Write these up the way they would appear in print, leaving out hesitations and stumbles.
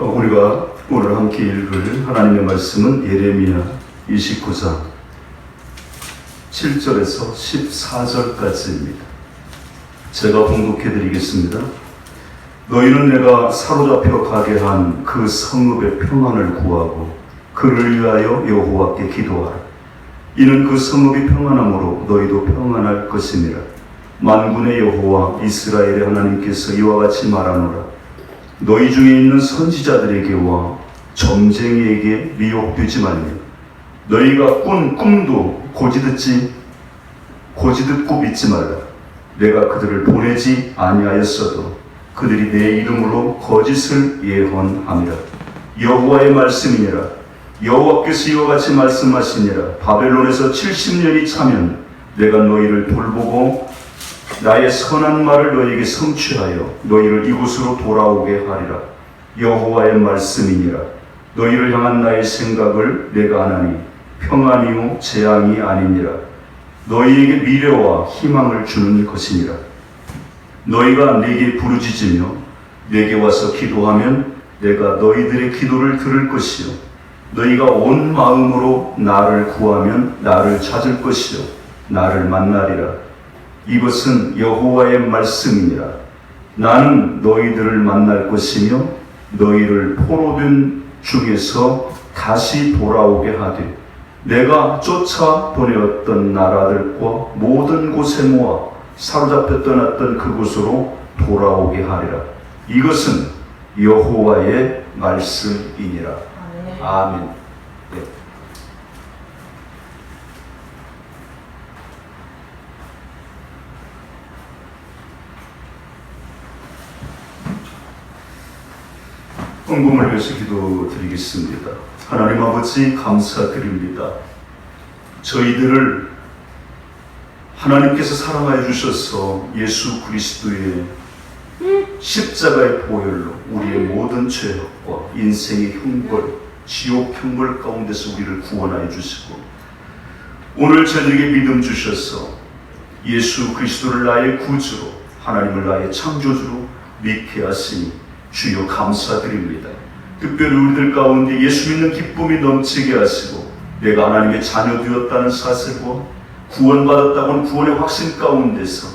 우리가 오늘 함께 읽을 하나님의 말씀은 예레미야 29장 7절에서 14절까지입니다. 제가 봉독해 드리겠습니다. 너희는 내가 사로잡혀 가게 한 그 성읍의 평안을 구하고 그를 위하여 여호와께 기도하라. 이는 그 성읍이 평안함으로 너희도 평안할 것이니라. 만군의 여호와 이스라엘의 하나님께서 이와 같이 말하노라. 너희 중에 있는 선지자들에게와 점쟁이에게 미혹되지 말며 너희가 꾼 꿈도 고지듣고 믿지 말라. 내가 그들을 보내지 아니하였어도 그들이 내 이름으로 거짓을 예언함이라. 여호와의 말씀이니라. 여호와께서 이와 같이 말씀하시니라. 바벨론에서 70년이 차면 내가 너희를 돌보고 나의 선한 말을 너희에게 성취하여 너희를 이곳으로 돌아오게 하리라. 여호와의 말씀이니라. 너희를 향한 나의 생각을 내가 아나니 평안이요 재앙이 아니니라. 너희에게 미래와 희망을 주는 것이니라. 너희가 내게 부르짖으며 내게 와서 기도하면 내가 너희들의 기도를 들을 것이요 너희가 온 마음으로 나를 구하면 나를 찾을 것이요 나를 만나리라. 이것은 여호와의 말씀이니라. 나는 너희들을 만날 것이며 너희를 포로된 중에서 다시 돌아오게 하되 내가 쫓아 보내었던 나라들과 모든 곳에 모아 사로잡혀 떠났던 그곳으로 돌아오게 하리라. 이것은 여호와의 말씀이니라. 아멘. 네. 헌금을 위해서 기도드리겠습니다. 하나님 아버지 감사드립니다. 저희들을 하나님께서 사랑하여 주셔서 예수 그리스도의 십자가의 보혈로 우리의 모든 죄악과 인생의 형벌, 지옥 형벌 가운데서 우리를 구원하여 주시고 오늘 저희에게 믿음 주셔서 예수 그리스도를 나의 구주로 하나님을 나의 창조주로 믿게 하시니 주여 감사드립니다. 특별히 우리들 가운데 예수 믿는 기쁨이 넘치게 하시고 내가 하나님의 자녀 되었다는 사실과 구원받았다고는 구원의 확신 가운데서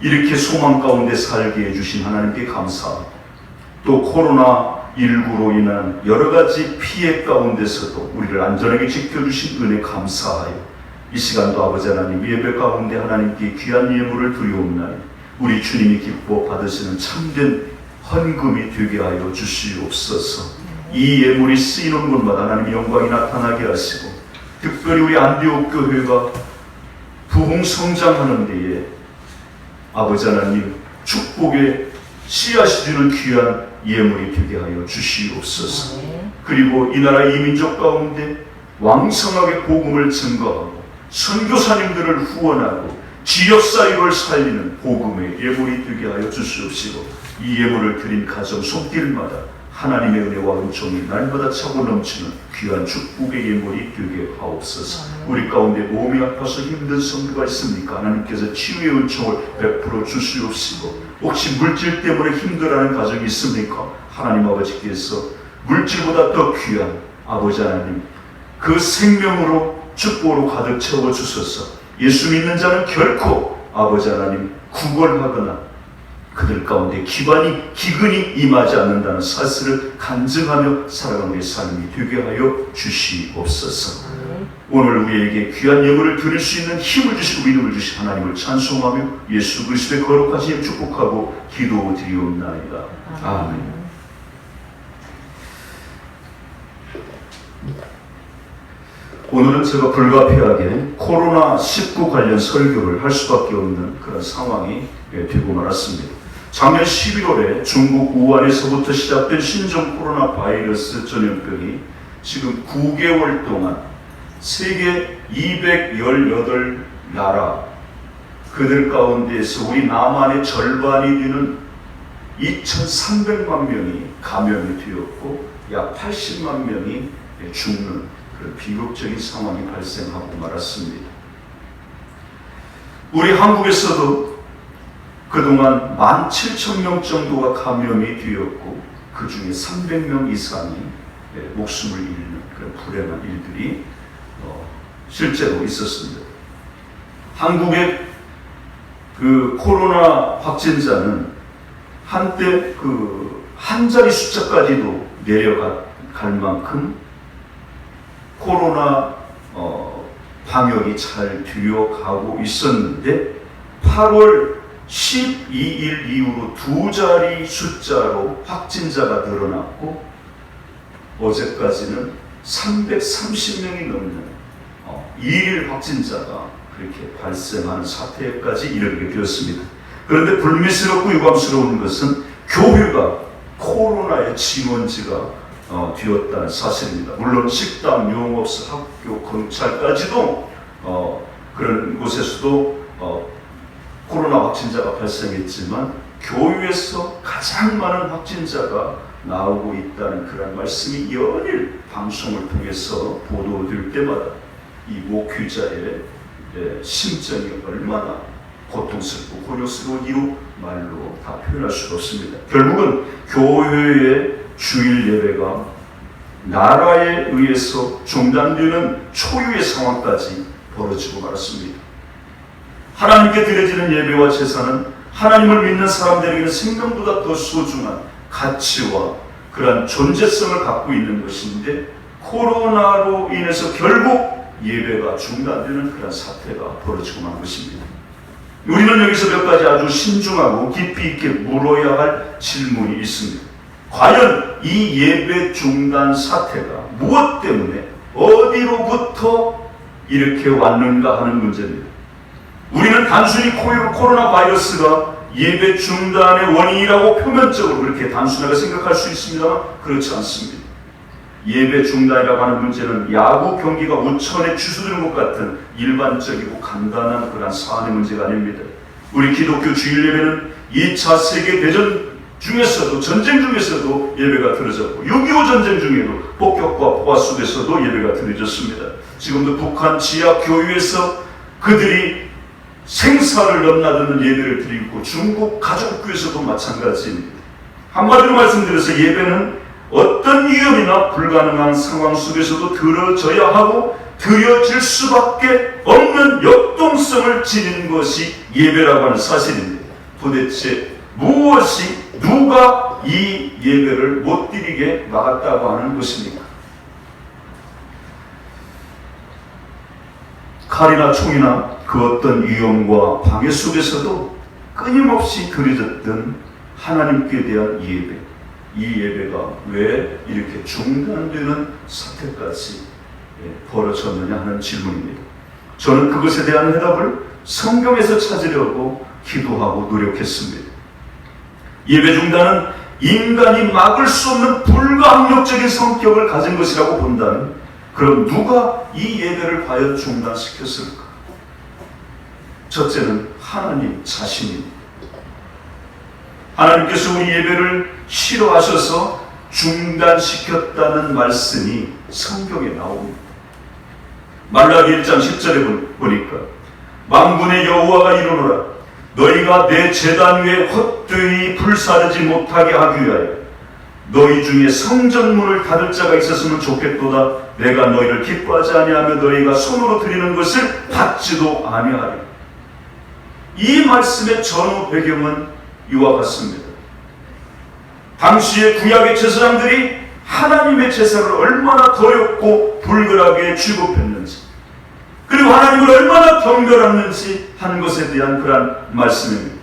이렇게 소망 가운데 살게 해주신 하나님께 감사합니다. 또 코로나19로 인한 여러 가지 피해 가운데서도 우리를 안전하게 지켜주신 은혜 감사하여 이 시간도 아버지 하나님 예배 가운데 하나님께 귀한 예물을 드리옵나니 우리 주님이 기뻐 받으시는 참된 헌금이 되게 하여 주시옵소서. 이 예물이 쓰이는 곳마다 하나님의 영광이 나타나게 하시고 특별히 우리 안디옥 교회가 부흥성장하는 데에 아버지 하나님 축복의 씨앗이 되는 귀한 예물이 되게 하여 주시옵소서. 그리고 이 나라 이민족 가운데 왕성하게 복음을 증거하고 선교사님들을 후원하고 지역사회를 살리는 복음의 예물이 되게 하여 주시옵시고 이 예물을 드린 가정 손길마다 하나님의 은혜와 은총이 날마다 차고 넘치는 귀한 축복의 예물이 되게 하옵소서. 우리 가운데 몸이 아파서 힘든 성도가 있습니까? 하나님께서 치유의 은총을 베풀어 주시옵시고 혹시 물질 때문에 힘들어하는 가정이 있습니까? 하나님 아버지께서 물질보다 더 귀한 아버지 하나님 그 생명으로 축복으로 가득 채워 주소서. 예수 믿는 자는 결코 아버지 하나님 구걸하거나 그들 가운데 기근이 임하지 않는다는 사실을 간증하며 살아가는 삶이 되게 하여 주시옵소서. 오늘 우리에게 귀한 예물을 드릴 수 있는 힘을 주시고 믿음을 주신 하나님을 찬송하며 예수 그리스도의 거룩하신 이름 축복하고 기도드리옵나이다. 아멘. 오늘은 제가 불가피하게 코로나19 관련 설교를 할 수밖에 없는 그런 상황이 되고 말았습니다. 작년 11월에 중국 우한에서부터 시작된 신종 코로나 바이러스 전염병이 지금 9개월 동안 세계 218나라 그들 가운데에서 우리 남한의 절반이 되는 2,300만 명이 감염이 되었고 약 80만 명이 죽는 그런 비극적인 상황이 발생하고 말았습니다. 우리 한국에서도 그동안 17,000명 정도가 감염이 되었고 그 중에 300명 이상이 목숨을 잃는 그런 불행한 일들이 실제로 있었습니다. 한국의 그 코로나 확진자는 한때 그 한 자리 숫자까지도 내려갈 만큼 코로나 방역이 잘 되어가고 있었는데 8월 12일 이후로 두 자리 숫자로 확진자가 늘어났고 어제까지는 330명이 넘는 2일 확진자가 그렇게 발생하는 사태까지 이르게 되었습니다. 그런데 불미스럽고 유감스러운 것은 교회가 코로나의 진원지가 되었다는 사실입니다. 물론 식당, 용업소, 학교, 경찰까지도 그런 곳에서도 코로나 확진자가 발생했지만 교회에서 가장 많은 확진자가 나오고 있다는 그런 말씀이 연일 방송을 통해서 보도될 때마다 이 목회자의 심정이 얼마나 고통스럽고 곤욕스러운 말로 다 표현할 수가 없습니다. 결국은 교회의 주일 예배가 나라에 의해서 중단되는 초유의 상황까지 벌어지고 말았습니다. 하나님께 드려지는 예배와 제사는 하나님을 믿는 사람들에게는 생명보다 더 소중한 가치와 그러한 존재성을 갖고 있는 것인데 코로나로 인해서 결국 예배가 중단되는 그런 사태가 벌어지고 만 것입니다. 우리는 여기서 몇 가지 아주 신중하고 깊이 있게 물어야 할 질문이 있습니다. 과연 이 예배 중단 사태가 무엇 때문에 어디로부터 이렇게 왔는가 하는 문제입니다. 우리는 단순히 코로나 바이러스가 예배 중단의 원인이라고 표면적으로 그렇게 단순하게 생각할 수 있습니다만 그렇지 않습니다. 예배 중단이라고 하는 문제는 야구 경기가 우천에 취소되는 것 같은 일반적이고 간단한 그런 사안의 문제가 아닙니다. 우리 기독교 주일 예배는 2차 세계대전 중에서도 전쟁 중에서도 예배가 드려졌고 6.25 전쟁 중에도 폭격과 포화 속에서도 예배가 드려졌습니다. 지금도 북한 지하 교회에서 그들이 생사를 넘나드는 예배를 드리고 중국 가족교회에서도 마찬가지입니다. 한마디로 말씀드려서 예배는 어떤 위험이나 불가능한 상황 속에서도 드려져야 하고 드려질 수밖에 없는 역동성을 지닌 것이 예배라고 하는 사실입니다. 도대체 무엇이 누가 이 예배를 못 드리게 막았다고 하는 것입니까? 칼이나 총이나 그 어떤 위험과 방해 속에서도 끊임없이 드려졌던 하나님께 대한 예배, 이 예배가 왜 이렇게 중단되는 사태까지 벌어졌느냐 하는 질문입니다. 저는 그것에 대한 해답을 성경에서 찾으려고 기도하고 노력했습니다. 예배 중단은 인간이 막을 수 없는 불가항력적인 성격을 가진 것이라고 본다면 그럼 누가 이 예배를 과연 중단시켰을까? 첫째는 하나님 자신입니다. 하나님께서 우리 예배를 싫어하셔서 중단시켰다는 말씀이 성경에 나옵니다. 말라기 1장 10절에 보니까 만군의 여호와가 이르노라 너희가 내 제단 위에 헛되이 불사르지 못하게 하기 위하여 너희 중에 성전문을 닫을 자가 있었으면 좋겠도다. 내가 너희를 기뻐하지 아니하며 너희가 손으로 드리는 것을 받지도 아니하리. 이 말씀의 전후 배경은 이와 같습니다. 당시의 구약의 제사장들이 하나님의 제사를 얼마나 더럽고 불결하게 취급했는지 그리고 하나님을 얼마나 경멸했는지 하는 것에 대한 그런 말씀입니다.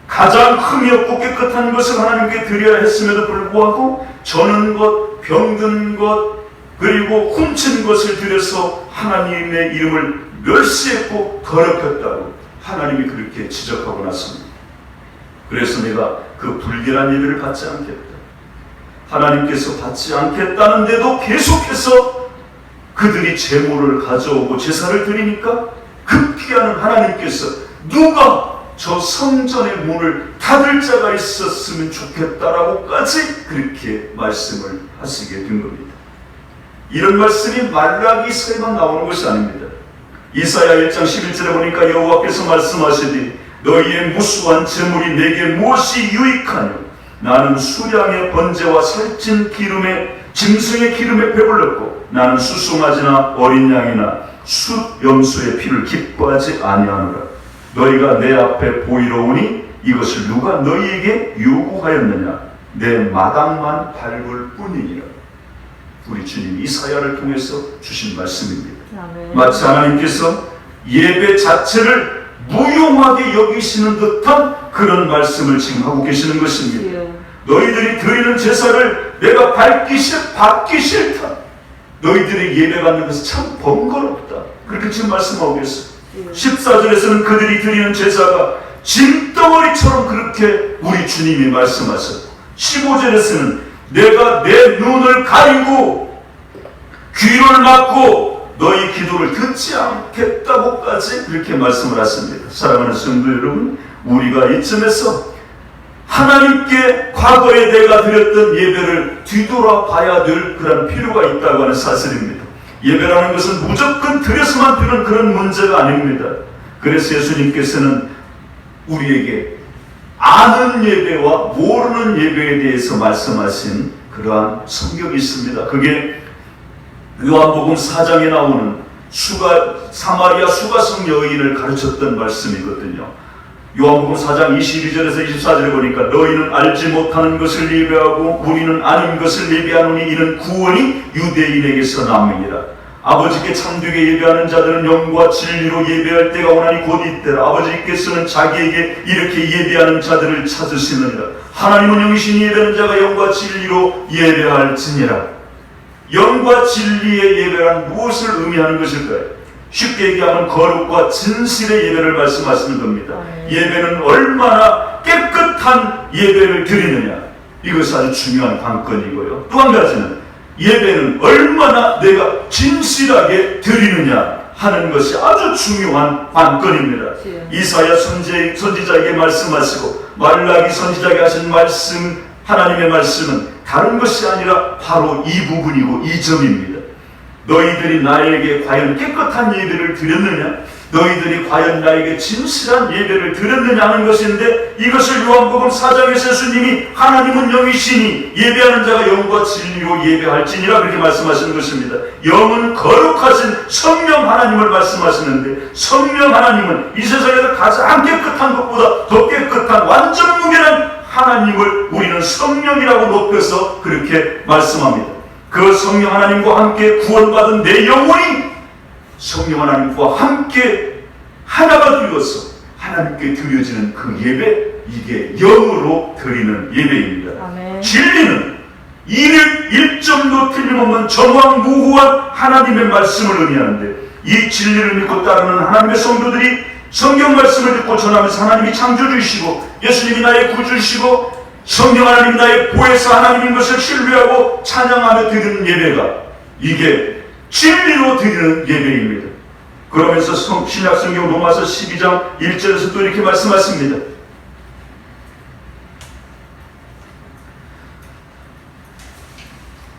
가장 흠이 없고 깨끗한 것을 하나님께 드려야 했음에도 불구하고 저는 것, 병든 것, 그리고 훔친 것을 드려서 하나님의 이름을 멸시했고 더럽혔다고 하나님이 그렇게 지적하고 났습니다. 그래서 내가 그 불결한 예배를 받지 않겠다. 하나님께서 받지 않겠다는데도 계속해서 그들이 제물을 가져오고 제사를 드리니까 급기야는 하나님께서 누가 저 성전의 문을 닫을 자가 있었으면 좋겠다라고까지 그렇게 말씀을 하시게 된 겁니다. 이런 말씀이 말라기서에만 나오는 것이 아닙니다. 이사야 1장 11절에 보니까 여호와께서 말씀하시니 너희의 무수한 재물이 내게 무엇이 유익하뇨 나는 수량의 번제와 살찐 기름에 짐승의 기름에 배불렀고 나는 수송아지나 어린 양이나 숫 염소의 피를 기뻐하지 아니하노라. 너희가 내 앞에 보이러 오니 이것을 누가 너희에게 요구하였느냐? 내 마당만 밟을 뿐이니라. 우리 주님 이사야를 통해서 주신 말씀입니다. 아멘. 마치 하나님께서 예배 자체를 무용하게 여기시는 듯한 그런 말씀을 지금 하고 계시는 것입니다. 너희들이 드리는 제사를 내가 받기 싫다. 너희들이 예배 받는 것은 참 번거롭다. 그렇게 지금 말씀하고 계세요. 14절에서는 그들이 드리는 제사가 짐덩어리처럼 그렇게 우리 주님이 말씀하셨고 15절에서는 내가 내 눈을 가리고 귀를 막고 너희 기도를 듣지 않겠다고까지 그렇게 말씀을 하십니다. 사랑하는 성도 여러분, 우리가 이쯤에서 하나님께 과거에 내가 드렸던 예배를 뒤돌아봐야 될 그런 필요가 있다고 하는 사실입니다. 예배라는 것은 무조건 드려서만 되는 그런 문제가 아닙니다. 그래서 예수님께서는 우리에게 아는 예배와 모르는 예배에 대해서 말씀하신 그러한 성경이 있습니다. 그게 요한복음 4장에 나오는 사마리아 수가성 여인을 가르쳤던 말씀이거든요. 요한복음 4장 22절에서 24절에 보니까 너희는 알지 못하는 것을 예배하고 우리는 아는 것을 예배하노니 이는 구원이 유대인에게서 남이니라. 아버지께 참되게 예배하는 자들은 영과 진리로 예배할 때가 오나니 곧 이때라. 아버지께서는 자기에게 이렇게 예배하는 자들을 찾으시느니라. 하나님은 영이시니 예배하는 자가 영과 진리로 예배할지니라. 영과 진리의 예배란 무엇을 의미하는 것일까요? 쉽게 얘기하면 거룩과 진실의 예배를 말씀하시는 겁니다. 예배는 얼마나 깨끗한 예배를 드리느냐, 이것이 아주 중요한 관건이고요. 또 한 가지는 예배는 얼마나 내가 진실하게 드리느냐 하는 것이 아주 중요한 관건입니다. 이사야 선지자에게 말씀하시고 말라기 선지자에게 하신 말씀, 하나님의 말씀은 다른 것이 아니라 바로 이 부분이고 이 점입니다. 너희들이 나에게 과연 깨끗한 예배를 드렸느냐? 너희들이 과연 나에게 진실한 예배를 드렸느냐 하는 것인데, 이것을 요한복음 4장에서 예수님이 하나님은 영이시니 예배하는 자가 영과 진리로 예배할지니라 그렇게 말씀하시는 것입니다. 영은 거룩하신 성령 하나님을 말씀하시는데, 성령 하나님은 이 세상에서 가장 깨끗한 것보다 더 깨끗한 완전 무결한 하나님을 우리는 성령이라고 높여서 그렇게 말씀합니다. 그 성령 하나님과 함께 구원받은 내 영혼이 성령 하나님과 함께 하나가 되어서 하나님께 드려지는 그 예배, 이게 영으로 드리는 예배입니다. 아멘. 진리는 일점도 틀림없는 정확무후한 하나님의 말씀을 의미하는데, 이 진리를 믿고 따르는 하나님의 성도들이 성경 말씀을 듣고 전하면서 하나님이 창조주이시고 예수님이 나의 구주이시고 성령 하나님이 나의 보혜사 하나님인 것을 신뢰하고 찬양하며 드리는 예배가, 이게 진리로 드리는 예배입니다. 그러면서 신약 성경 로마서 12장 1절에서 또 이렇게 말씀하십니다.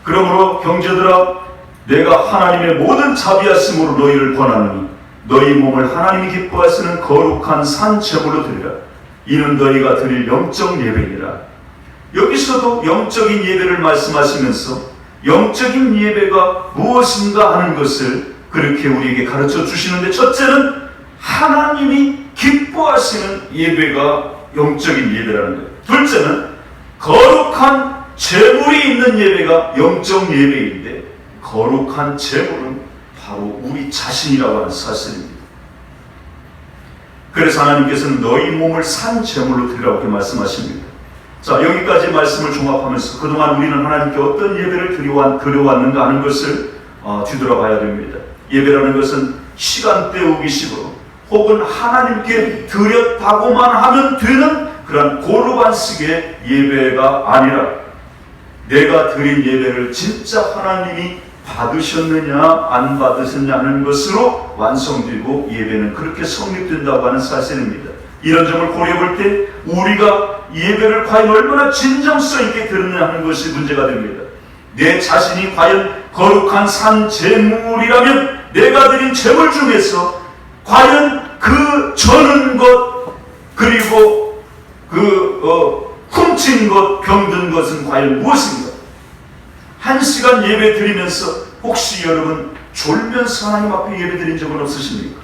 그러므로 형제들아, 내가 하나님의 모든 자비하심으로 너희를 권하노니 너희 몸을 하나님이 기뻐하시는 거룩한 산 제물로 드리라. 이는 너희가 드릴 영적 예배니라. 여기서도 영적인 예배를 말씀하시면서 영적인 예배가 무엇인가 하는 것을 그렇게 우리에게 가르쳐 주시는데, 첫째는 하나님이 기뻐하시는 예배가 영적인 예배라는 거예요. 둘째는 거룩한 제물이 있는 예배가 영적 예배인데, 거룩한 제물은 바로 우리 자신이라고 하는 사실입니다. 그래서 하나님께서는 너희 몸을 산 제물로 드리라고 이렇게 말씀하십니다. 자, 여기까지 말씀을 종합하면서 그동안 우리는 하나님께 어떤 예배를 드려왔는가 하는 것을 뒤돌아봐야 됩니다. 예배라는 것은 시간 때우기식으로 혹은 하나님께 드렸다고만 하면 되는 그런 고루반식의 예배가 아니라, 내가 드린 예배를 진짜 하나님이 받으셨느냐 안 받으셨냐는 것으로 완성되고 예배는 그렇게 성립된다고 하는 사실입니다. 이런 점을 고려해 볼 때 우리가 예배를 과연 얼마나 진정성 있게 드렸느냐 하는 것이 문제가 됩니다. 내 자신이 과연 거룩한 산 제물이라면 내가 드린 제물 중에서 과연 그 저는 것, 그리고 그 훔친 것, 병든 것은 과연 무엇인가? 1시간 예배 드리면서 혹시 여러분 졸면서 하나님 앞에 예배 드린 적은 없으십니까?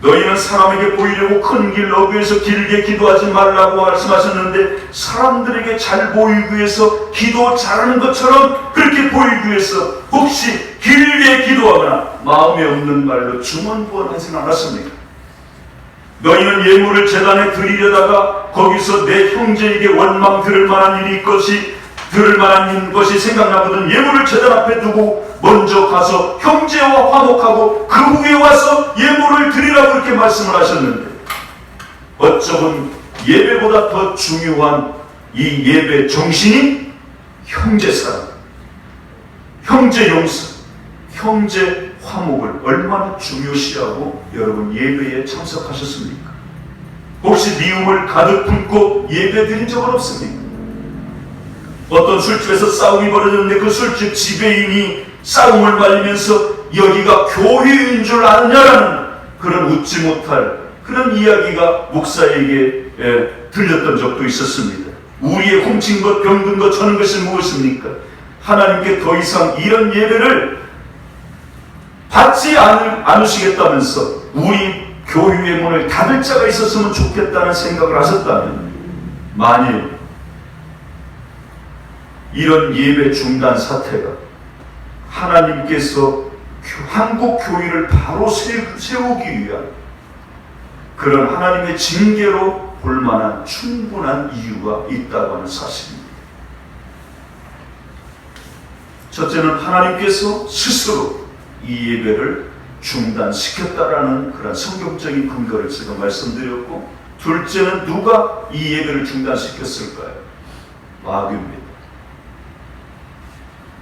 너희는 사람에게 보이려고 큰 길 어귀에서 길게 기도하지 말라고 말씀하셨는데, 사람들에게 잘 보이기 위해서 기도 잘하는 것처럼 그렇게 보이기 위해서 혹시 길게 기도하거나 마음에 없는 말로 중언부언하지는 않았습니까? 너희는 예물을 제단에 드리려다가 거기서 내 형제에게 원망 들을 만한 것이 생각나거든 예물을 제단 앞에 두고 먼저 가서 형제와 화목하고 그 후에 와서 예물을 드리라고 이렇게 말씀을 하셨는데, 어쩌면 예배보다 더 중요한 이 예배 정신이 형제 사랑, 형제 용서, 형제 화목을 얼마나 중요시하고 여러분 예배에 참석하셨습니까? 혹시 미움을 가득 품고 예배 드린 적은 없습니까? 어떤 술집에서 싸움이 벌어졌는데 그 술집 지배인이 싸움을 말리면서 여기가 교회인 줄 아느냐라는 그런 웃지 못할 그런 이야기가 목사에게 들렸던 적도 있었습니다. 우리의 훔친 것, 병든 것, 저는 것이 무엇입니까? 하나님께 더 이상 이런 예배를 받지 않으시겠다면서 우리 교회의 문을 닫을 자가 있었으면 좋겠다는 생각을 하셨다면, 만일 이런 예배 중단 사태가 하나님께서 한국 교회를 바로 세우기 위한 그런 하나님의 징계로 볼 만한 충분한 이유가 있다고 하는 사실입니다. 첫째는 하나님께서 스스로 이 예배를 중단시켰다라는 그런 성경적인 근거를 제가 말씀드렸고, 둘째는 누가 이 예배를 중단시켰을까요? 마귀입니다.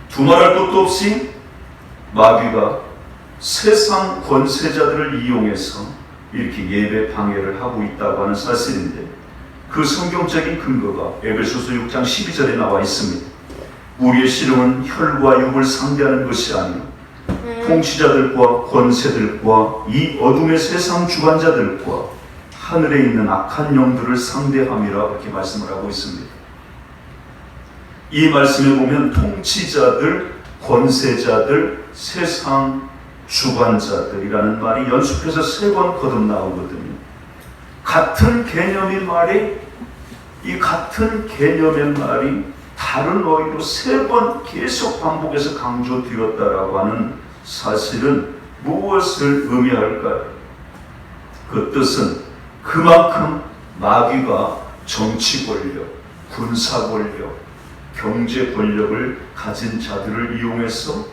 두말할 것도 없이 마귀가 세상 권세자들을 이용해서 이렇게 예배 방해를 하고 있다고 하는 사실인데, 그 성경적인 근거가 에베소서 6장 12절에 나와 있습니다. 우리의 씨름은 혈과 육을 상대하는 것이 아니요 통치자들과 권세들과 이 어둠의 세상 주관자들과 하늘에 있는 악한 영들을 상대함이라 이렇게 말씀을 하고 있습니다. 이 말씀에 보면 통치자들, 권세자들, 세상 주관자들이라는 말이 연속해서 3번 거듭나오거든요. 같은 개념의 말이, 이 같은 개념의 말이 다른 어휘로 3번 계속 반복해서 강조되었다라고 하는 사실은 무엇을 의미할까요? 그 뜻은 그만큼 마귀가 정치 권력, 군사 권력, 경제 권력을 가진 자들을 이용해서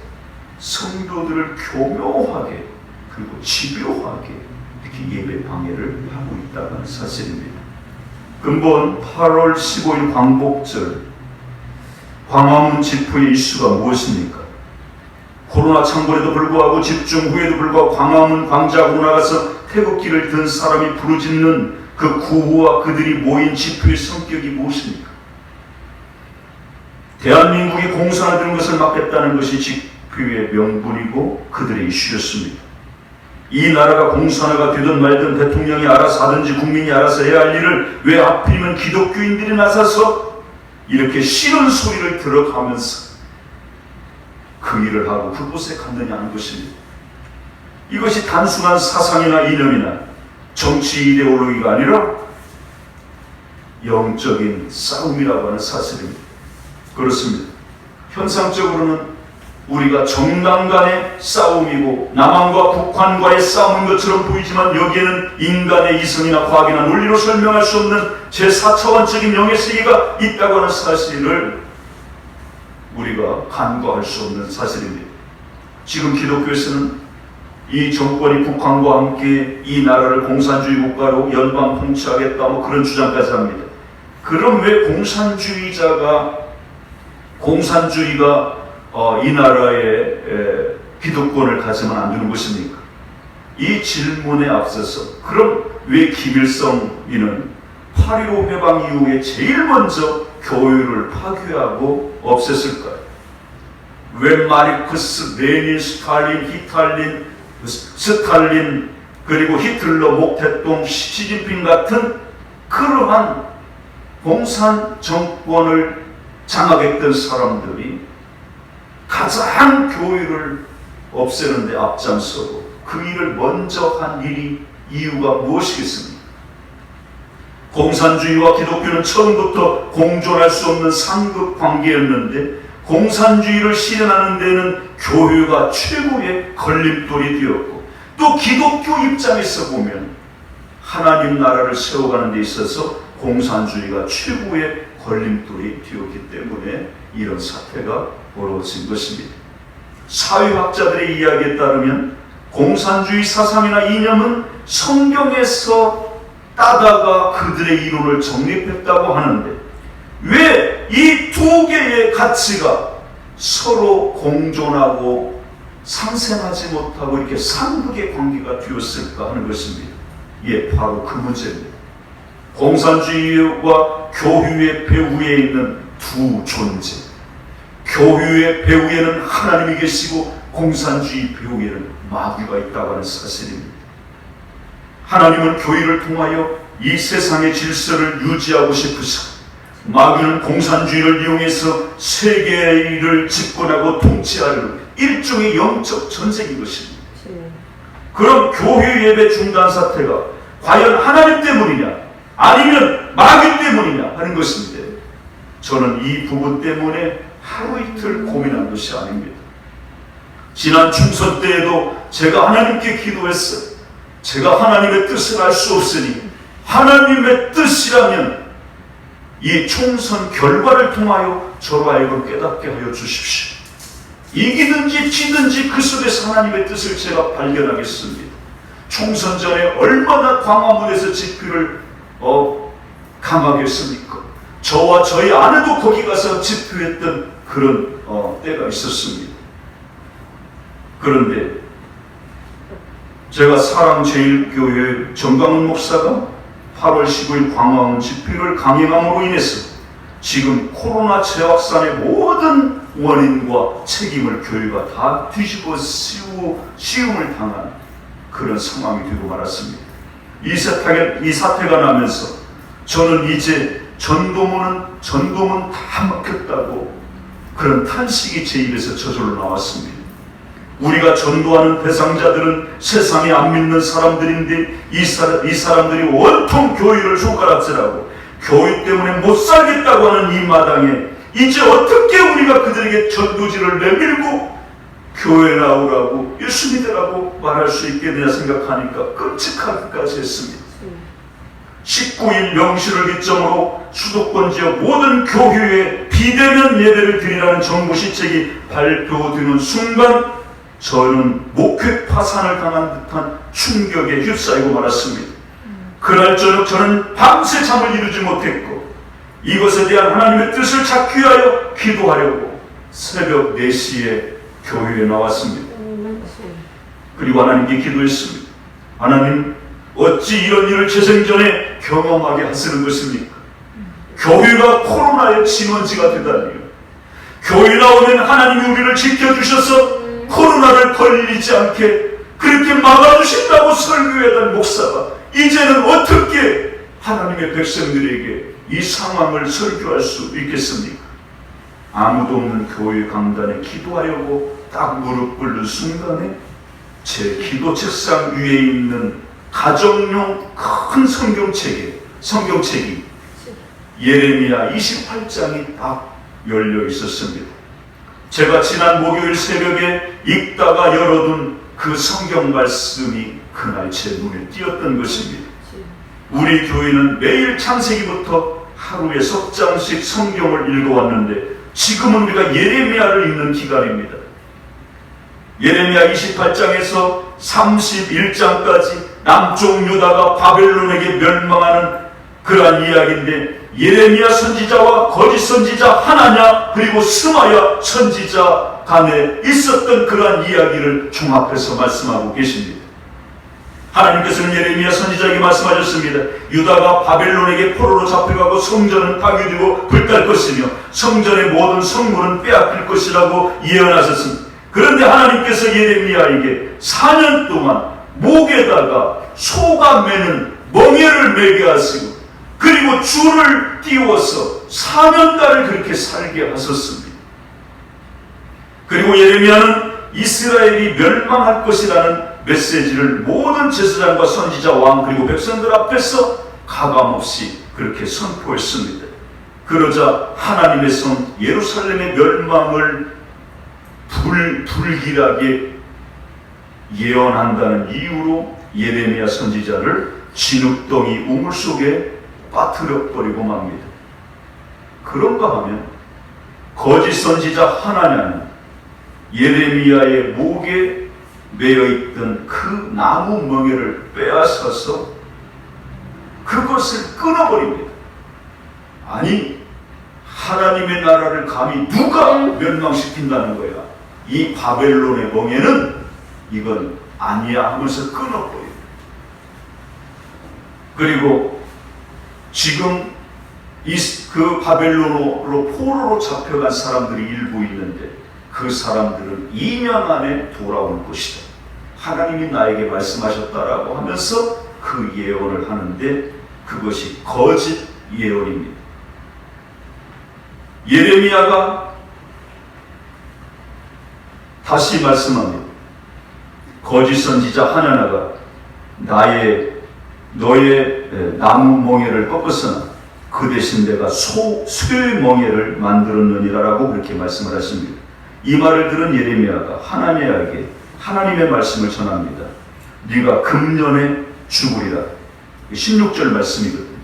성도들을 교묘하게 그리고 집요하게 이렇게 예배 방해를 하고 있다는 사실입니다. 근본 8월 15일 광복절 광화문 집회의 이슈가 무엇입니까? 코로나 창궐에도 불구하고 집중 후에도 불구하고 광화문 광장으로 나가서 태극기를 든 사람이 부르짖는 그 구호와 그들이 모인 집회의 성격이 무엇입니까? 대한민국이 공산화되는 것을 막겠다는 것이 집회의 명분이고 그들의 이슈였습니다. 이 나라가 공산화가 되든 말든 대통령이 알아서 하든지 국민이 알아서 해야 할 일을 왜 하필이면 기독교인들이 나서서 이렇게 싫은 소리를 들어가면서 그 일을 하고 그곳에 갔느냐는 것입니다. 이것이 단순한 사상이나 이념이나 정치 이데올로기가 아니라 영적인 싸움이라고 하는 사실입니다. 그렇습니다. 현상적으로는 우리가 정당 간의 싸움이고 남한과 북한과의 싸움인 것처럼 보이지만, 여기에는 인간의 이성이나 과학이나 논리로 설명할 수 없는 제4차원적인 영의세계가 있다고 하는 사실을 우리가 간과할 수 없는 사실입니다. 지금 기독교에서는 이 정권이 북한과 함께 이 나라를 공산주의 국가로 연방 통치하겠다 뭐 그런 주장까지 합니다. 그럼 왜 공산주의가 이 나라의 기득권을 가지면 안 되는 것입니까? 이 질문에 앞서서 그럼 왜 김일성이는 8.15 해방 이후에 제일 먼저 교회를 파괴하고 없앴을까요? 왜 마르크스, 레닌, 스탈린 그리고 히틀러, 목태동, 시진핑 같은 그러한 공산 정권을 장악했던 사람들이 가장 교회를 없애는 데 앞장서고 그 일을 먼저 한 일이 이유가 무엇이겠습니까? 공산주의와 기독교는 처음부터 공존할 수 없는 상급 관계였는데 공산주의를 실현하는 데는 교회가 최고의 걸림돌이 되었고 또 기독교 입장에서 보면 하나님 나라를 세워가는 데 있어서 공산주의가 최고의 걸림돌이 되었기 때문에 이런 사태가 벌어진 것입니다. 사회학자들의 이야기에 따르면 공산주의 사상이나 이념은 성경에서 따다가 그들의 이론을 정립했다고 하는데 왜 이 두 개의 가치가 서로 공존하고 상생하지 못하고 이렇게 상극의 관계가 되었을까 하는 것입니다. 예, 바로 그 문제입니다. 공산주의와 교회의 배후에 있는 두 존재. 교회의 배후에는 하나님이 계시고 공산주의 배후에는 마귀가 있다고 하는 사실입니다. 하나님은 교회를 통하여 이 세상의 질서를 유지하고 싶으시고 마귀는 공산주의를 이용해서 세계를 집권하고 통치하려는 일종의 영적 전쟁인 것입니다. 그럼 교회 예배 중단 사태가 과연 하나님 때문이냐 아니면 마귀 때문이냐 하는 것인데 저는 이 부분 때문에 하루 이틀 고민한 것이 아닙니다. 지난 총선 때에도 제가 하나님께 기도했어요. 제가 하나님의 뜻을 알 수 없으니 하나님의 뜻이라면 이 총선 결과를 통하여 저로 하여금 깨닫게 하여 주십시오. 이기든지 지든지 그 속에서 하나님의 뜻을 제가 발견하겠습니다. 총선 전에 얼마나 광화문에서 집회를 강하게 했습니까? 저와 저희 아내도 거기 가서 집회했던 그런 때가 있었습니다. 그런데 제가 사랑제일교회 정강훈 목사가 8월 15일 광화문 집회를 강행함으로 인해서 지금 코로나 재확산의 모든 원인과 책임을 교회가 다 뒤집어 씌움을 당한 그런 상황이 되고 말았습니다. 이 사태가 나면서 저는 이제 전도문 다 막혔다고 그런 탄식이 제 입에서 저절로 나왔습니다. 우리가 전도하는 대상자들은 세상에 안 믿는 사람들인데 이 사람들이 온통 교회를 손가락질하고 교회 때문에 못 살겠다고 하는 이 마당에 이제 어떻게 우리가 그들에게 전도지를 내밀고 교회 나오라고 예수 믿으라고 말할 수 있겠느냐 생각하니까 끔찍하기까지 했습니다. 19일 명시를 기점으로 수도권 지역 모든 교회에 비대면 예배를 드리라는 정부 시책이 발표되는 순간 저는 목회 파산을 당한 듯한 충격에 휩싸이고 말았습니다. 그날 저녁 저는 밤새 잠을 이루지 못했고 이것에 대한 하나님의 뜻을 찾기 위하여 기도하려고 새벽 4시에 교회에 나왔습니다. 그리고 하나님께 기도했습니다. 하나님, 어찌 이런 일을 재생전에 경험하게 하시는 것입니까? 교회가 코로나의 진원지가 되다니요. 교회 나오면 하나님이 우리를 지켜주셔서 코로나를 걸리지 않게 그렇게 막아주신다고 설교했던 목사가 이제는 어떻게 하나님의 백성들에게 이 상황을 설교할 수 있겠습니까? 아무도 없는 교회 강단에 기도하려고 딱 무릎 꿇는 순간에 제 기도 책상 위에 있는 가정용 큰 성경책이 예레미야 28장이 딱 열려 있었습니다. 제가 지난 목요일 새벽에 읽다가 열어둔 그 성경 말씀이 그날 제 눈에 띄었던 것입니다. 우리 교회는 매일 창세기부터 하루에 석 장씩 성경을 읽어왔는데 지금은 우리가 예레미야를 읽는 기간입니다. 예레미야 28장에서 31장까지 남쪽 유다가 바벨론에게 멸망하는 그러한 이야기인데 예레미야 선지자와 거짓 선지자 하나냐 그리고 스마야 선지자 간에 있었던 그러한 이야기를 종합해서 말씀하고 계십니다. 하나님께서는 예레미야 선지자에게 말씀하셨습니다. 유다가 바벨론에게 포로로 잡혀가고 성전은 파괴되고 불탈 것이며 성전의 모든 성물은 빼앗길 것이라고 예언하셨습니다. 그런데 하나님께서 예레미야에게 4년 동안 목에다가 소가 매는 멍에를 매게 하시고 그리고 줄을 띄워서 사명가를 그렇게 살게 하셨습니다. 그리고 예레미야는 이스라엘이 멸망할 것이라는 메시지를 모든 제사장과 선지자, 왕 그리고 백성들 앞에서 가감없이 그렇게 선포했습니다. 그러자 하나님의 성 예루살렘의 멸망을 불길하게 예언한다는 이유로 예레미야 선지자를 진흙덩이 우물 속에 빠뜨려 버리고 맙니다. 그런가 하면 거짓 선지자 하나냐는 예레미야의 목에 매여있던 그 나무 멍에를 빼앗아서 그것을 끊어버립니다. 아니, 하나님의 나라를 감히 누가 멸망시킨다는 거야. 이 바벨론의 멍에는 이건 아니야 하면서 끊어버려요. 그리고 지금 그 바벨론으로 포로로 잡혀간 사람들이 일부 있는데 그 사람들은 2년 안에 돌아올 것이다. 하나님이 나에게 말씀하셨다라고 하면서 그 예언을 하는데 그것이 거짓 예언입니다. 예레미야가 다시 말씀합니다. 거짓 선지자 하나나가 너의 나무 멍에를 꺾었으나 그 대신 내가 쇠 멍에를 만들었느니라라고 그렇게 말씀을 하십니다. 이 말을 들은 예레미야가 하나님에게 하나님의 말씀을 전합니다. 네가 금년에 죽으리라. 16절 말씀이거든요.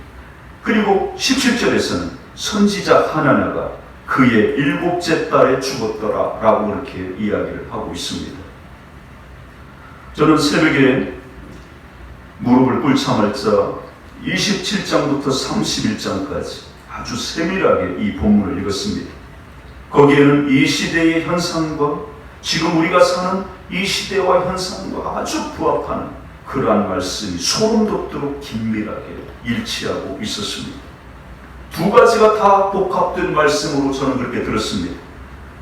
그리고 17절에서는 선지자 하나나가 그의 7째 달에 죽었더라 라고 그렇게 이야기를 하고 있습니다. 저는 새벽에 무릎을 꿇자마자 27장부터 31장까지 아주 세밀하게 이 본문을 읽었습니다. 거기에는 이 시대의 현상과 지금 우리가 사는 이 시대와 현상과 아주 부합하는 그러한 말씀이 소름 돋도록 긴밀하게 일치하고 있었습니다. 두 가지가 다 복합된 말씀으로 저는 그렇게 들었습니다.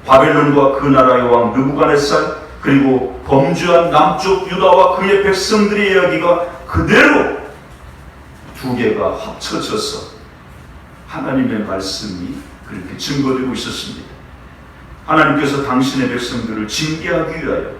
바벨론과 그 나라의 왕 느부갓네살 그리고 범죄한 남쪽 유다와 그의 백성들의 이야기가 그대로 두 개가 합쳐져서 하나님의 말씀이 그렇게 증거되고 있었습니다. 하나님께서 당신의 백성들을 징계하기 위하여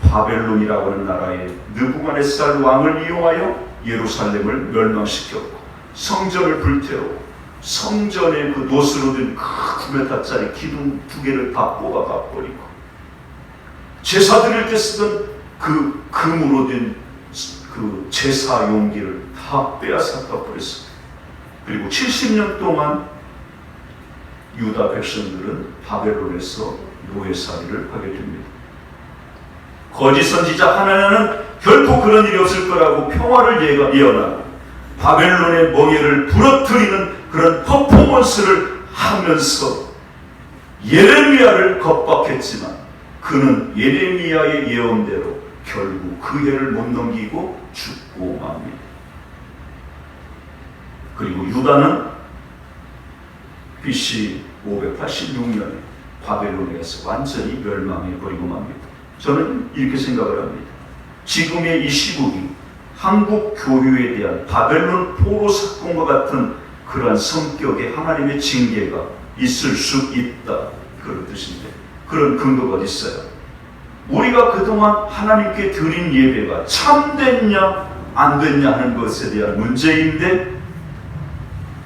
바벨론이라고 하는 나라의 느부갓네살 왕을 이용하여 예루살렘을 멸망시켰고 성전을 불태우고 성전의 그 노스로 된 9m짜리 기둥 2개를 다 뽑아가 버리고 제사 드릴 때 쓰던 그 금으로 된 그 제사 용기를 다 빼앗아가 버렸습니다. 그리고 70년 동안 유다 백성들은 바벨론에서 노예살이를 하게 됩니다. 거짓 선지자 하나냐는 결코 그런 일이 없을 거라고 평화를 예언하고 바벨론의 멍에를 부러뜨리는 그런 퍼포먼스를 하면서 예레미야를 겁박했지만 그는 예레미야의 예언대로 결국 그 해를 못 넘기고 죽고 맙니다. 그리고 유다는 BC 586년에 바벨론에서 완전히 멸망해버리고 맙니다. 저는 이렇게 생각을 합니다. 지금의 이 시국이 한국 교회에 대한 바벨론 포로 사건과 같은 그러한 성격의 하나님의 징계가 있을 수 있다. 그런 뜻인데 그런 근거가 어디 있어요? 우리가 그동안 하나님께 드린 예배가 참됐냐 안 됐냐 하는 것에 대한 문제인데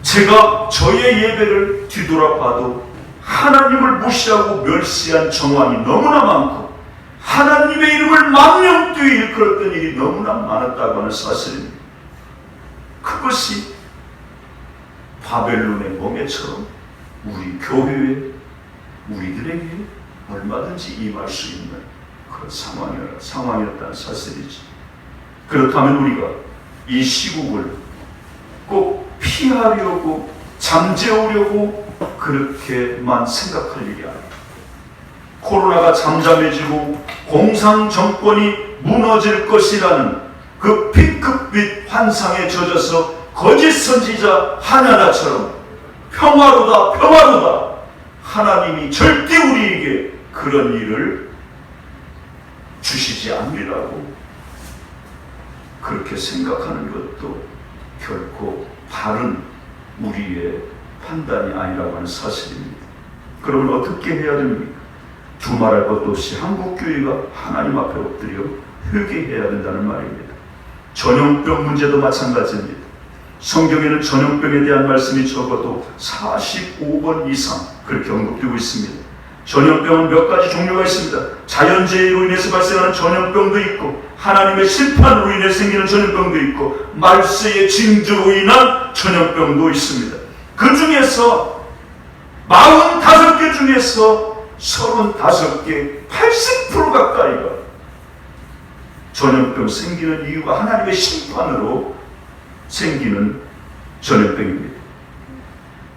제가 저의 예배를 뒤돌아봐도 하나님을 무시하고 멸시한 정황이 너무나 많고 하나님의 이름을 망령되이 일컬었던 일이 너무나 많았다고 하는 사실입니다. 그것이 바벨론의 멍에처럼 우리 교회에 우리들에게 얼마든지 임할 수 있는 그런 상황이었다는 사실이지. 그렇다면 우리가 이 시국을 꼭 피하려고 잠재우려고 그렇게만 생각할 일이 아닙니다. 코로나가 잠잠해지고 공산 정권이 무너질 것이라는 그 핑크빛 환상에 젖어서 거짓 선지자 하나나처럼 평화로다 하나님이 절대 우리에게 그런 일을 주시지 않으리라고 그렇게 생각하는 것도 결코 바른 우리의 판단이 아니라고 하는 사실입니다. 그러면 어떻게 해야 됩니까? 두말할 것도 없이 한국교회가 하나님 앞에 엎드려 회개해야 된다는 말입니다. 전염병 문제도 마찬가지입니다. 성경에는 전염병에 대한 말씀이 적어도 45번 이상 그렇게 언급되고 있습니다. 전염병은 몇 가지 종류가 있습니다. 자연재해로 인해서 발생하는 전염병도 있고, 하나님의 심판으로 인해 생기는 전염병도 있고, 말세의 징조로 인한 전염병도 있습니다. 그 중에서 45개 중에서 35개, 80% 가까이가 전염병 생기는 이유가 하나님의 심판으로 생기는 전염병입니다.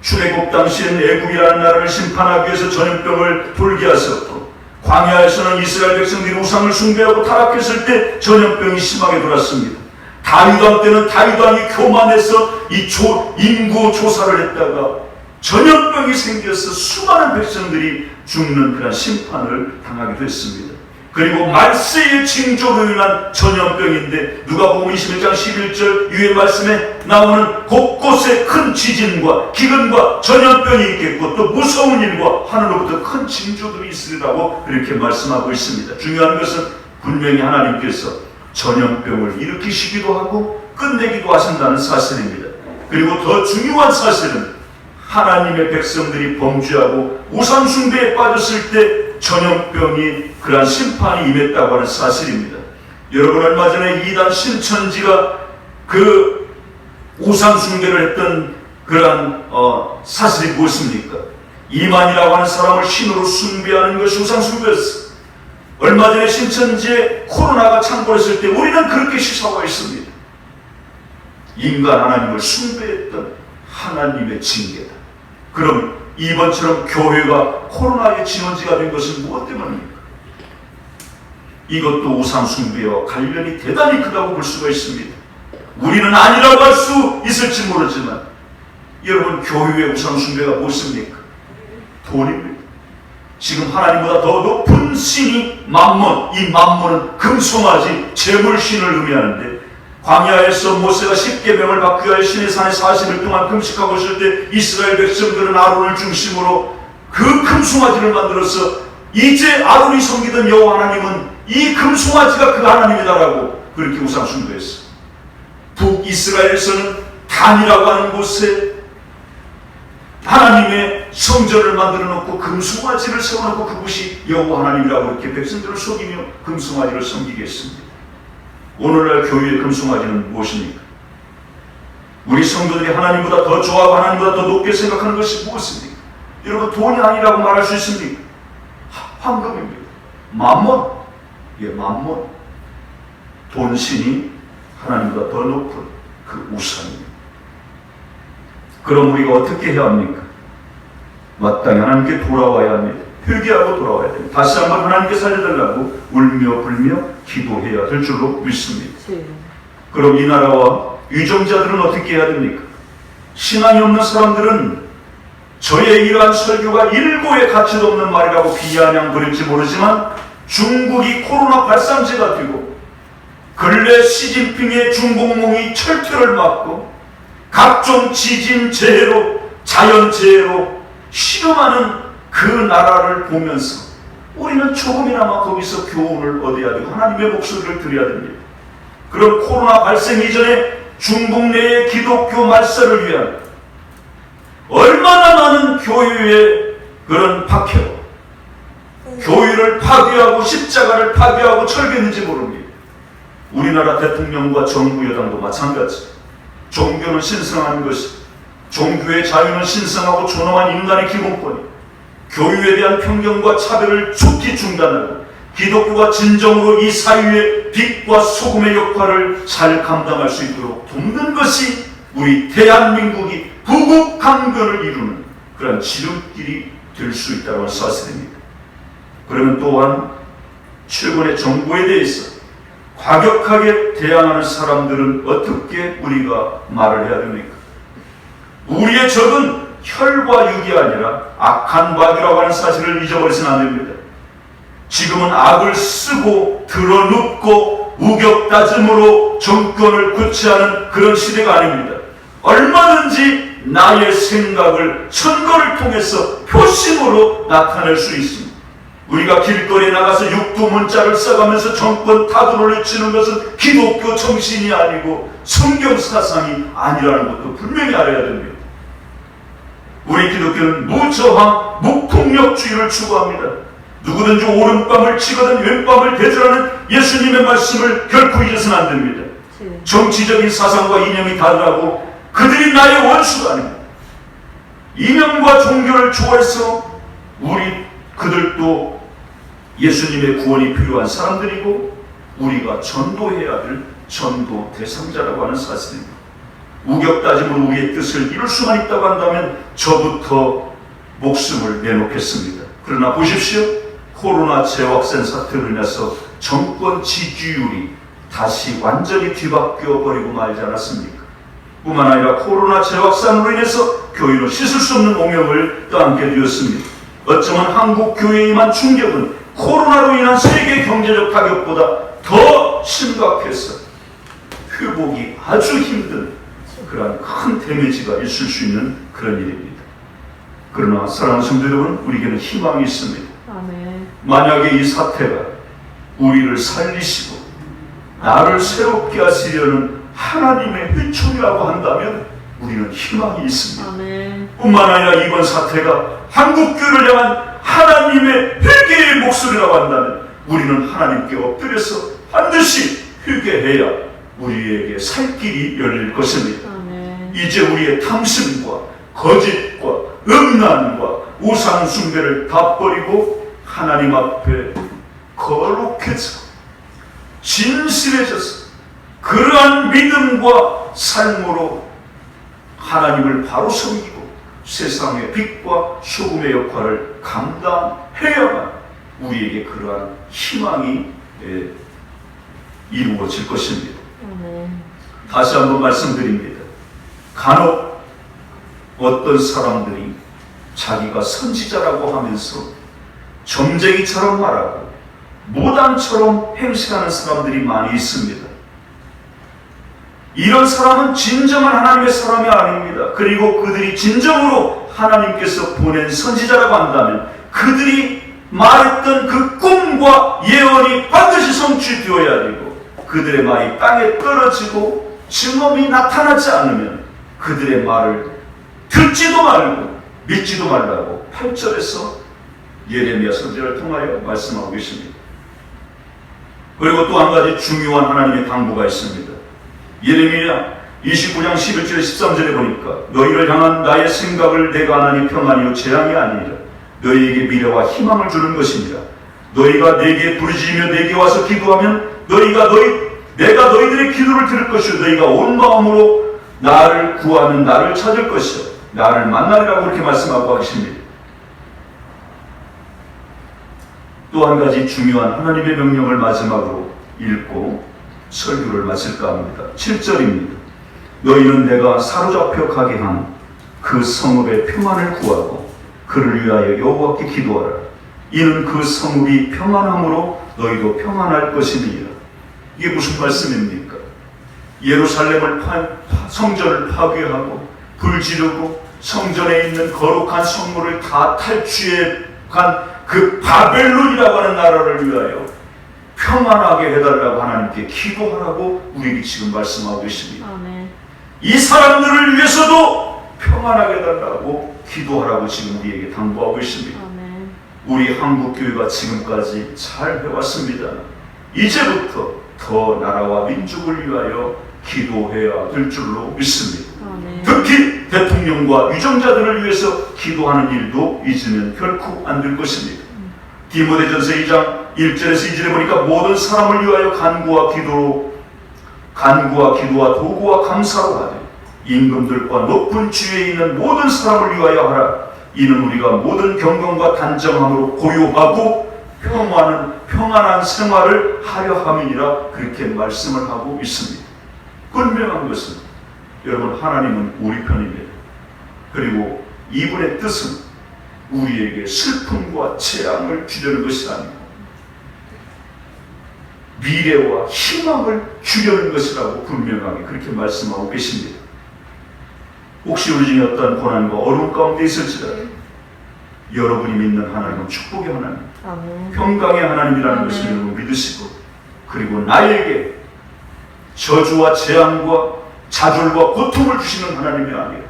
출애굽 당시에는 애굽이라는 나라를 심판하기 위해서 전염병을 돌게 하셨고, 광야에서는 이스라엘 백성들이 우상을 숭배하고 타락했을 때 전염병이 심하게 돌았습니다. 다윗 왕 때는 다윗 왕이 교만해서 인구 조사를 했다가 전염병이 생겨서 수많은 백성들이 죽는 그런 심판을 당하기도 했습니다. 그리고 말세의 징조로 인한 전염병인데, 누가복음 21장 11절 위의 말씀에 나오는 곳곳에 큰 지진과 기근과 전염병이 있겠고, 또 무서운 일과 하늘로부터 큰 징조들이 있으리라고 이렇게 말씀하고 있습니다. 중요한 것은 분명히 하나님께서 전염병을 일으키시기도 하고 끝내기도 하신다는 사실입니다. 그리고 더 중요한 사실은 하나님의 백성들이 범죄하고 우상 숭배에 빠졌을 때 전염병이 그러한 심판이 임했다고 하는 사실입니다. 여러분, 얼마 전에 이단 신천지가 그 우상 숭배를 했던 그러한 사실이 무엇입니까? 이만이라고 하는 사람을 신으로 숭배하는 것이 우상 숭배였어. 얼마 전에 신천지에 코로나가 창궐했을 때 우리는 그렇게 시사하였습니다. 인간 하나님을 숭배했던 하나님의 징계다. 그럼 이번처럼 교회가 코로나의 진원지가 된 것은 무엇 때문입니까? 이것도 우상 숭배와 관련이 대단히 크다고 볼 수가 있습니다. 우리는 아니라고 할 수 있을지 모르지만, 여러분, 교회의 우상 숭배가 무엇입니까? 돈입니다. 지금 하나님보다 더 높은 신이 맘몬, 이 맘몬은 금송아지, 재물신을 의미하는데, 광야에서 모세가 10계명을 받기 위하여 시내 산에 40일 동안 금식하고 있을 때 이스라엘 백성들은 아론을 중심으로 그 금송아지를 만들어서, 이제 아론이 섬기던 여호와 하나님은 이 금송아지가 그 하나님이다라고 그렇게 우상 숭배했어. 북이스라엘에서는 단이라고 하는 곳에 하나님의 성전을 만들어 놓고 금송아지를 세워놓고 그곳이 여호와 하나님이라고 이렇게 백성들을 속이며 금송아지를 섬기게 했습니다. 오늘날 교회의 금송아지는 무엇입니까? 우리 성도들이 하나님보다 더 좋아하고 하나님보다 더 높게 생각하는 것이 무엇입니까? 여러분, 돈이 아니라고 말할 수 있습니까? 황금입니다. 맘몬. 예, 맘몬. 돈신이 하나님보다 더 높은 그 우상입니다. 그럼 우리가 어떻게 해야 합니까? 마땅히 하나님께 돌아와야 합니다. 회개하고 돌아와야 됩니다. 다시 한번 하나님께 살려달라고 울며 불며 기도해야 될 줄로 믿습니다. 그럼 이 나라와 유정자들은 어떻게 해야 됩니까? 신앙이 없는 사람들은 저의 이러한 설교가 일고의 가치도 없는 말이라고 비아냥 부릴지 모르지만, 중국이 코로나 발상지가 되고 근래 시진핑의 중공몽이 철퇴를 막고 각종 지진 재해로, 자연재해로 실험하는 그 나라를 보면서 우리는 조금이나마 거기서 교훈을 얻어야 되고 하나님의 목소리를 들어야 됩니다. 그럼 코로나 발생 이전에 중국 내의 기독교 말살을 위한 얼마나 많은 교회의 그런 박해로 교회를 파괴하고 십자가를 파괴하고 철거했는지 모릅니다. 우리나라 대통령과 정부 여당도 마찬가지. 종교는 신성한 것이, 종교의 자유는 신성하고 존엄한 인간의 기본권이, 교육에 대한 편견과 차별을 촉히 중단하고 기독교가 진정으로 이 사회의 빛과 소금의 역할을 잘 감당할 수 있도록 돕는 것이 우리 대한민국이 부국 강변을 이루는 그런 지름길이 될 수 있다는 사실입니다. 그러면 또한 최근의 정부에 대해서 과격하게 대항하는 사람들은 어떻게 우리가 말을 해야 됩니까? 우리의 적은 혈과 육이 아니라 악한 마귀라고 하는 사실을 잊어버리서는 안 됩니다. 지금은 악을 쓰고 드러눕고 우격다짐으로 정권을 교체하는 그런 시대가 아닙니다. 얼마든지 나의 생각을 선거를 통해서 표심으로 나타낼 수 있습니다. 우리가 길거리에 나가서 육두문자를 써가면서 정권 타도를 외치는 것은 기독교 정신이 아니고 성경 사상이 아니라는 것도 분명히 알아야 됩니다. 우리 기독교는 무저항, 무폭력주의를 추구합니다. 누구든지 오른밤을 치거든 왼밤을 대절하는 예수님의 말씀을 결코 잊어서는 안 됩니다. 정치적인 사상과 이념이 다르다고 그들이 나의 원수가 아닙니다. 이념과 종교를 좋아해서 그들도 예수님의 구원이 필요한 사람들이고 우리가 전도해야 될 전도 대상자라고 하는 사실입니다. 우격다짐으로 우리의 뜻을 이룰 수만 있다고 한다면 저부터 목숨을 내놓겠습니다. 그러나 보십시오. 코로나 재확산 사태로 인해서 정권 지지율이 다시 완전히 뒤바뀌어 버리고 말지 않았습니까? 뿐만 아니라 코로나 재확산으로 인해서 교회로 씻을 수 없는 오명을 떠안게 되었습니다. 어쩌면 한국 교회에 임한 충격은 코로나로 인한 세계 경제적 타격보다 더 심각해서 회복이 아주 힘든 그러한 큰 데미지가 있을 수 있는 그런 일입니다. 그러나 사랑하는 성도 여러분, 우리에게는 희망이 있습니다. 아멘. 만약에 이 사태가 우리를 살리시고 나를 새롭게 하시려는 하나님의 회초리라고 한다면 우리는 희망이 있습니다. 아멘. 뿐만 아니라 이번 사태가 한국교회를 향한 하나님의 회개의 목소리라고 한다면 우리는 하나님께 엎드려서 반드시 회개해야 우리에게 살 길이 열릴 것입니다. 아멘. 이제 우리의 탐심과 거짓과 음란과 우상 숭배를 다 버리고 하나님 앞에 거룩해져 진실해져서 그러한 믿음과 삶으로 하나님을 바로 섬기고 세상의 빛과 소금의 역할을 감당해야만 우리에게 그러한 희망이 이루어질 것입니다. 다시 한번 말씀드립니다. 간혹 어떤 사람들이 자기가 선지자라고 하면서 점쟁이처럼 말하고 무당처럼 행세하는 사람들이 많이 있습니다. 이런 사람은 진정한 하나님의 사람이 아닙니다. 그리고 그들이 진정으로 하나님께서 보낸 선지자라고 한다면 그들이 말했던 그 꿈과 예언이 반드시 성취되어야 되고 그들의 말이 땅에 떨어지고 증언이 나타나지 않으면 그들의 말을 듣지도 말고 믿지도 말라고 8절에서 예레미야 선지자를 통하여 말씀하고 계십니다. 그리고 또 한 가지 중요한 하나님의 당부가 있습니다. 예레미야 29장 11절 13절에 보니까 너희를 향한 나의 생각을 내가 하나니 평안이요 재앙이 아니니라. 너희에게 미래와 희망을 주는 것이니라. 너희가 내게 부르짖으며 내게 와서 기도하면 내가 너희들의 기도를 들을 것이요 너희가 온 마음으로 나를 구하면 나를 찾을 것이요 나를 만나리라고 그렇게 말씀하고 계십니다. 또 한 가지 중요한 하나님의 명령을 마지막으로 읽고 설교를 마칠까 합니다. 7절입니다. 너희는 내가 사로잡혀 가게 한 그 성읍의 평안을 구하고 그를 위하여 여호와께 기도하라. 이는 그 성읍이 평안함으로 너희도 평안할 것이니라. 이게 무슨 말씀입니까? 예루살렘을 성전을 파괴하고 불 지르고 성전에 있는 거룩한 성물을 다 탈취해 간 그 바벨론이라고 하는 나라를 위하여 평안하게 해달라고 하나님께 기도하라고 우리에게 지금 말씀하고 계십니다. 아멘. 이 사람들을 위해서도 평안하게 해달라고 기도하라고 지금 우리에게 당부하고 계십니다. 아멘. 우리 한국교회가 지금까지 잘 해왔습니다. 이제부터 더 나라와 민족을 위하여 기도해야 될 줄로 믿습니다. 아멘. 특히 대통령과 유정자들을 위해서 기도하는 일도 잊으면 결코 안 될 것입니다. 디모데전서 2장 1절에서 2절에 보니까 모든 사람을 위하여 간구와 기도와 도구와 감사로 하되 임금들과 높은 지위에 있는 모든 사람을 위하여 하라. 이는 우리가 모든 경건과 단정함으로 고요하고 평안한 생활을 하려 함이니라. 그렇게 말씀을 하고 있습니다. 분명한 것은 여러분 하나님은 우리 편입니다. 그리고 이분의 뜻은 우리에게 슬픔과 재앙을 주려는 것이 아니고 미래와 희망을 주려는 것이라고 분명하게 그렇게 말씀하고 계십니다. 혹시 우리 중에 어떤 고난과 어려움 가운데 있을지라도 여러분이 믿는 하나님은 축복의 하나님, 아멘. 평강의 하나님이라는 것을 여러분 믿으시고, 그리고 나에게 저주와 재앙과 좌절과 고통을 주시는 하나님이 아니에요.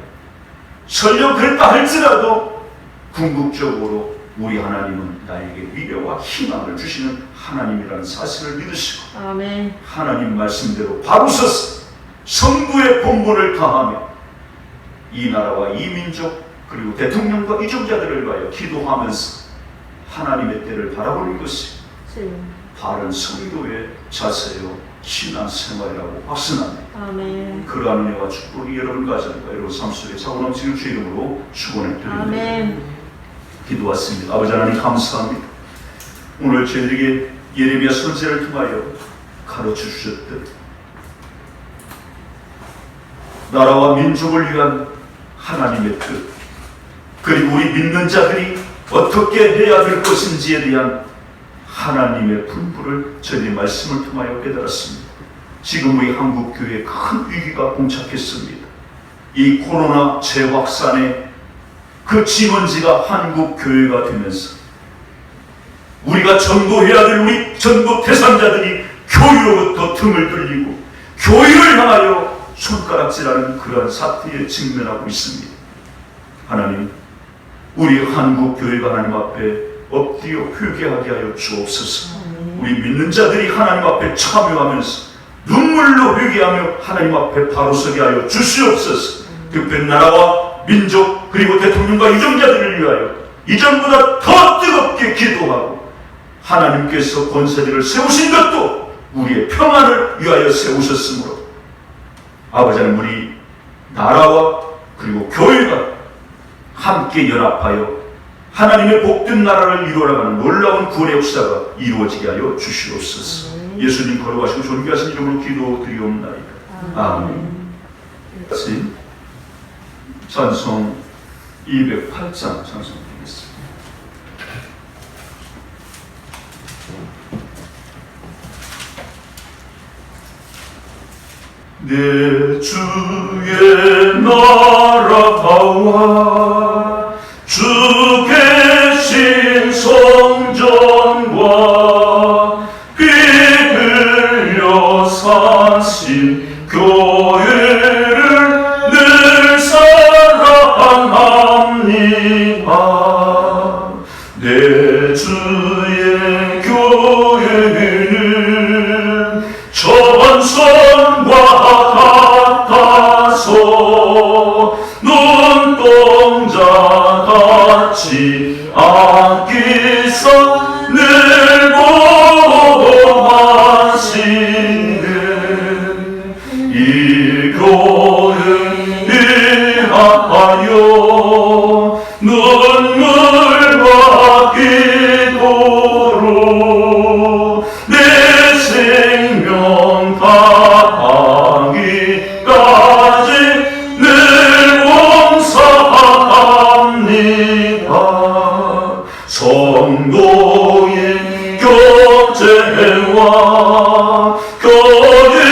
설령 그랬다 할지라도 궁극적으로 우리 하나님은 나에게 위로와 희망을 주시는 하나님이라는 사실을 믿으시고, 아멘. 하나님 말씀대로 바로 서서 성부의 본분을 다하며 이 나라와 이 민족 그리고 대통령과 이종자들을 위하여 기도하면서 하나님의 때를 바라보는 것이 바른 성도의 자세요 신앙생활이라고 확신합니다. 아멘. 그러한 은혜와 축복이 여러분 가정과 여러분 삶 속에 차고 넘치는 주 이름으로 축원해 드립니다. 아멘. 기도했습니다. 아버지 하나님 감사합니다. 오늘 저희에게 예레미야 선지자를 통하여 가르쳐 주셨듯 나라와 민족을 위한 하나님의 뜻, 그리고 우리 믿는 자들이 어떻게 해야 될 것인지에 대한 하나님의 분부를 저희의 말씀을 통하여 깨달았습니다. 지금 우리 한국교회에 큰 위기가 봉착했습니다. 이 코로나 재확산의 그 진원지가 한국교회가 되면서 우리가 전도해야 될 우리 전도 대상자들이 교회로부터 등을 돌리고 교회를 향하여 손가락질하는 그러한 사태에 직면하고 있습니다. 하나님, 우리 한국교회가 하나님 앞에 엎드려 회개하게 하여 주옵소서. 우리 믿는 자들이 하나님 앞에 참여하면서 눈물로 회개하며 하나님 앞에 바로 서게 하여 주시옵소서. 특별히 나라와 민족 그리고 대통령과 이종자들을 위하여 이전보다 더 뜨겁게 기도하고, 하나님께서 권세들을 세우신 것도 우리의 평안을 위하여 세우셨으므로 아버지 하나님, 우리 나라와 그리고 교회가 함께 연합하여 하나님의 복된 나라를 이루어나가는 놀라운 구원의 역사가 이루어지게 하여 주시옵소서. 예수님 거룩하시고 존귀하신 이름으로 기도드리옵나이다. 아멘. 같이 찬송 208장 찬송드리겠습니다. 내 주의 나라와 주 계신 성전과 피 흘려 사신 교회를 늘 사랑합니다. 내 주의 교회는 전선과 같아서 눈동자 같이 아끼사 늘 보호하시는 이 교회 위하여 눈물과 기도로 내 생명 다하기까지 늘 봉사합니다. 성도의 교제와 교회의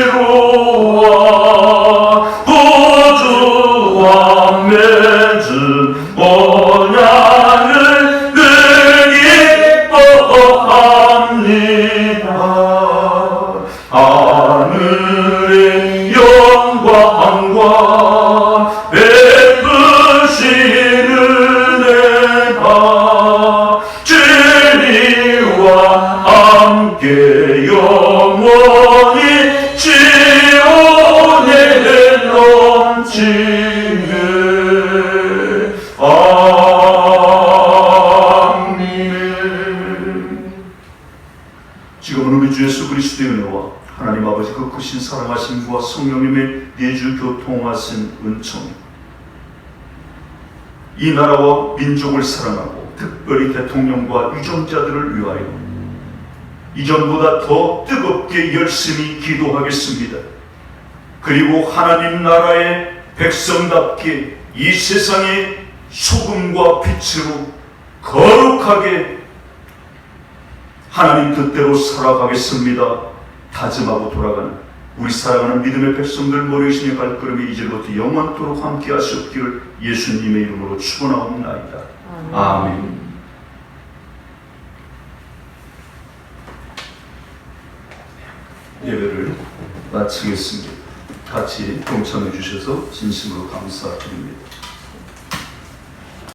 이루와 구주와 맺은 언약을 늘 기뻐합니다. 하늘의 영광과 베푸시는 은혜가 진리와 함께 영원히 지원에 넘치네. 아멘. 지금은 우리 주 예수 그리스도의 은혜와 하나님 아버지 그 크신 사랑하심과 성령님의 내주 교통하신 은총이 이 나라와 민족을 사랑하고 특별히 대통령과 유정자들을 위하여 이전보다 더 뜨겁게 열심히 기도하겠습니다. 그리고 하나님 나라의 백성답게 이 세상의 소금과 빛으로 거룩하게 하나님 뜻대로 살아가겠습니다. 다짐하고 돌아가는 우리 사랑하는 믿음의 백성들 모르시는 발걸음이 이제부터 영원토록 함께 하시옵기를 예수님의 이름으로 축원하옵나이다. 아멘. 예배를 마치겠습니다. 같이 동참해 주셔서 진심으로 감사드립니다.